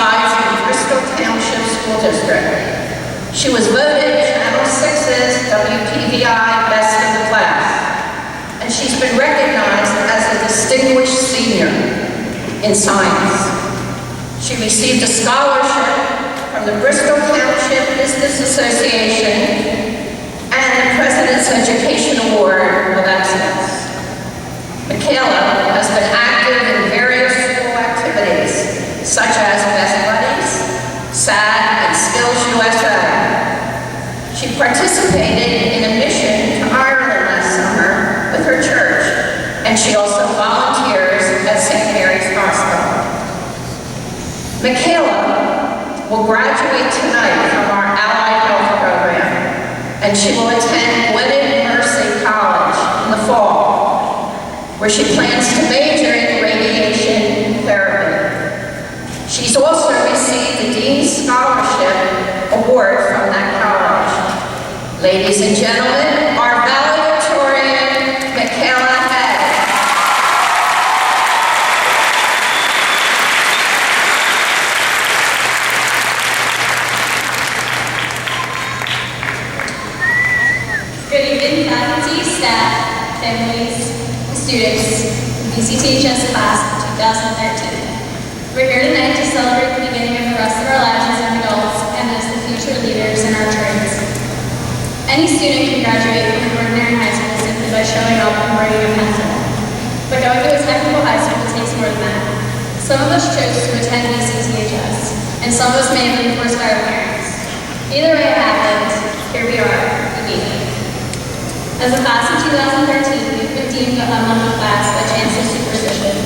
resides in the Bristol Township School District. She was voted Channel 6's WPVI Best in the Class, and she's been recognized as a distinguished senior in science. She received a scholarship from the Bristol Township Business Association and the President's Education Award of Excellence. Mikaela has been active in various school activities, such as Best Buddies, SAD, and Skills USA. She participated in a mission to Ireland last summer with her church, and she also volunteers at St. Mary's Hospital. Mikaela will graduate tonight from our Allied Health program, and she will attend Wedded Mercy College in the fall, where she plans to major in radiation therapy. She's also received the Dean's Scholarship Award from that college. Ladies and gentlemen, our valedictorian, Mikaela. Good evening, faculty, staff, families, and students of BCTHS Class of 2013. We're here tonight to celebrate the beginning of the rest of our lives as young adults and as the future leaders in our trades. Any student can graduate from ordinary high school simply by showing up and bringing a pencil. But going to a technical high school takes more than that. Some of us chose to attend BCTHS, and some of us may have been forced by our parents. Either way it happened, here we are, unique. As a class of 2013, we've been deemed the unlucky class by chance of superstition.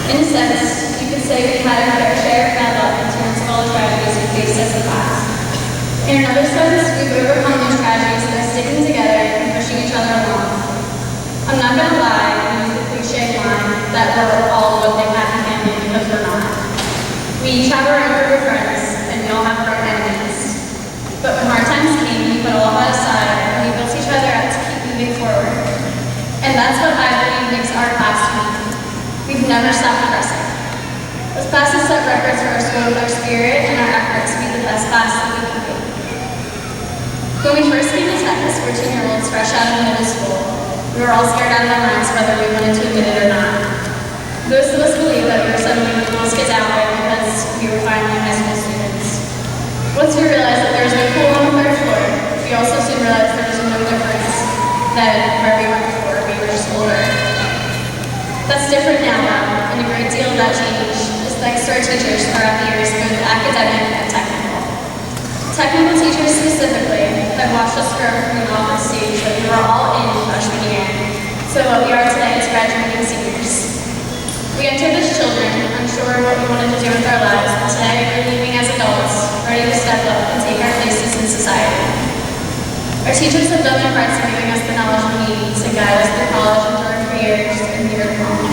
In a sense, you could say we've had our fair share of bad luck in terms of all the tragedies we faced as a class. In another sense, we've overcome those tragedies by sticking together and pushing each other along. I'm not going to lie and use the cliche line that we're all one big happy family, because we're not. We each have our own group of friends, and we all have our own enemies. But when hard times came, we put all of that aside, and we built each other up to keep moving forward. And that's what I believe makes our class unique. We've never stopped progressing. This class has set records for our school with our spirit and our efforts to be the best class that we can be. When we first came to Tech as 14-year-olds fresh out of middle school, we were all scared out of our minds whether we wanted to admit it or not. Most of us believed that we were suddenly the coolest kids out there because we were finally high school students. Once we realized that there was no pool on the third floor, we also soon realized there was no difference than where we were before. We were just older. That's different now, and a great deal of that change is thanks to our teachers throughout the years, both academic and technical. Technical teachers specifically have watched us grow from an office stage that we were all in freshman year, so what we are today is graduating seniors. We entered as children, unsure of what we wanted to do with our lives, and today we're leaving as adults, ready to step up and take our places in society. Our teachers have done their parts in giving us the knowledge we need to guide us through college and through our careers and here at home.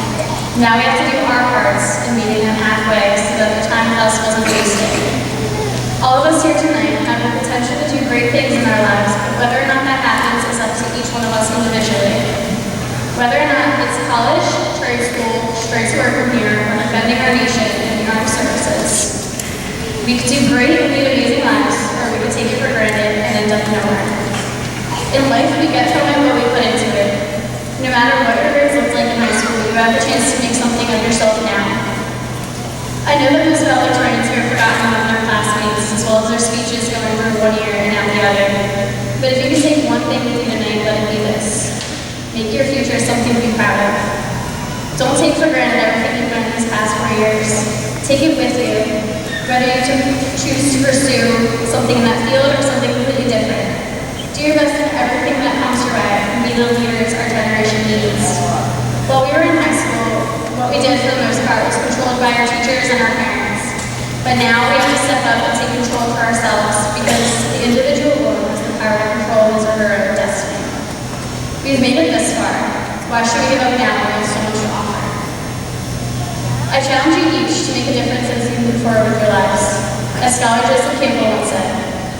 Now we have to do our parts in meeting them halfway so that the time with us wasn't wasted. All of us here tonight have the potential to do great things in our lives, but whether or not that happens is up to each one of us individually. Whether or not it's college, trade school, straight to work from here, or defending our nation in the armed services. We could do great and lead amazing lives, or we could take it for granted and end up nowhere. In life, we get from it what we put into it. No matter what your grades looked like in high school, you have the chance to make something of yourself now. I know that most valedictorians here have forgotten about their classmates, as well as their speeches going through one ear and out the other. But if you could take one thing with you tonight, let it be this. Make your future something to be proud of. Don't take for granted everything you've done these past 4 years. Take it with you, whether you choose to pursue something in that field or something completely different. Do your best in everything that comes your way and be the leaders our generation needs. While we were in high school, what we did for the most part was controlled by our teachers and our parents. But now we have to step up and take control for ourselves because the individual woman has the power to control his or her own destiny. We've made it this far. Why should we give up now when we have so much to offer? I challenge you each to make a difference as you move forward with your lives. As Scholar Joseph Campbell once said,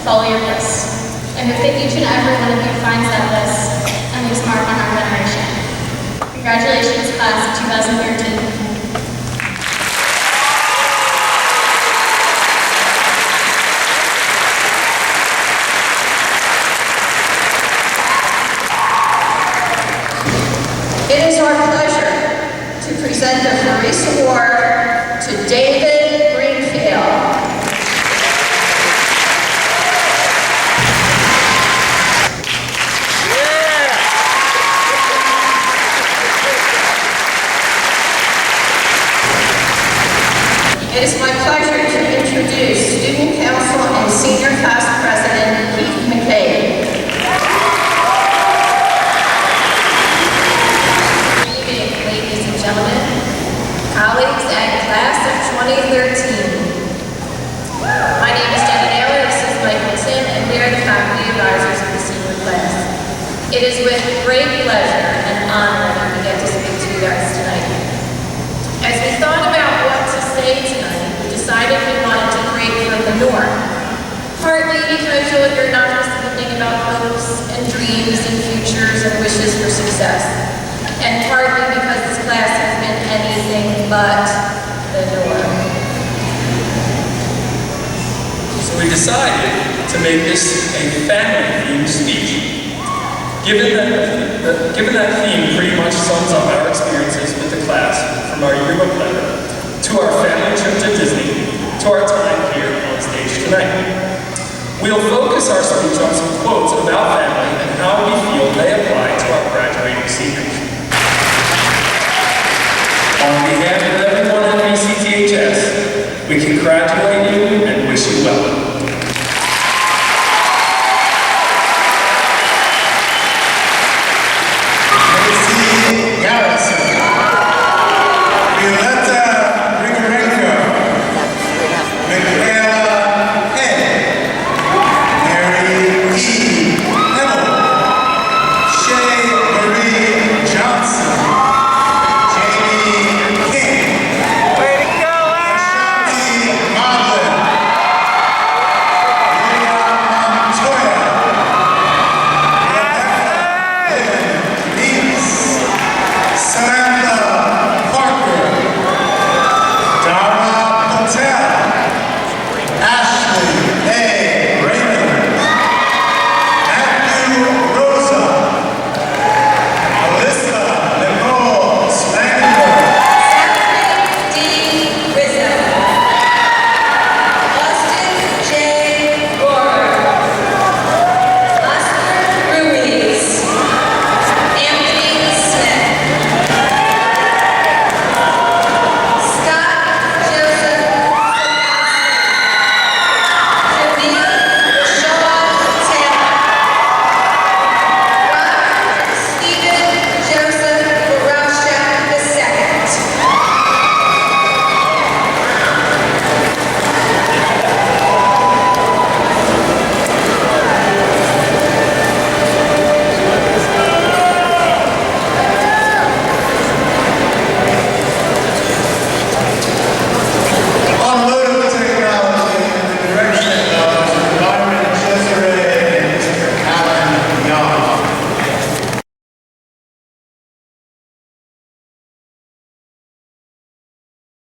follow your bliss. I hope that each and every one of you finds that bliss and leaves a mark on our generation. Congratulations, class of 2013. introduce Student Council and Senior Class President Keith McKay. Good evening, ladies and gentlemen, colleagues and class of 2013. My name is Jenny Naylor, this is Michael Tim, and we are the faculty advisors of the senior class. It is with great pleasure and honor that we get to speak to you guys tonight. As we thought about what to say tonight, we decided we wanted to break from the norm. Partly because you'll hear not just something about hopes and dreams and futures and wishes for success, and partly because this class has been anything but the norm. So we decided to make this a family-themed speech. Given that theme pretty much sums up our experiences with the class, from our yearbook letter, to our family trip to Disney, to our time here on stage tonight. We'll focus our speech on some quotes about family and how we feel they apply to our graduating seniors. On behalf of everyone at BCTHS, we congratulate you and wish you well.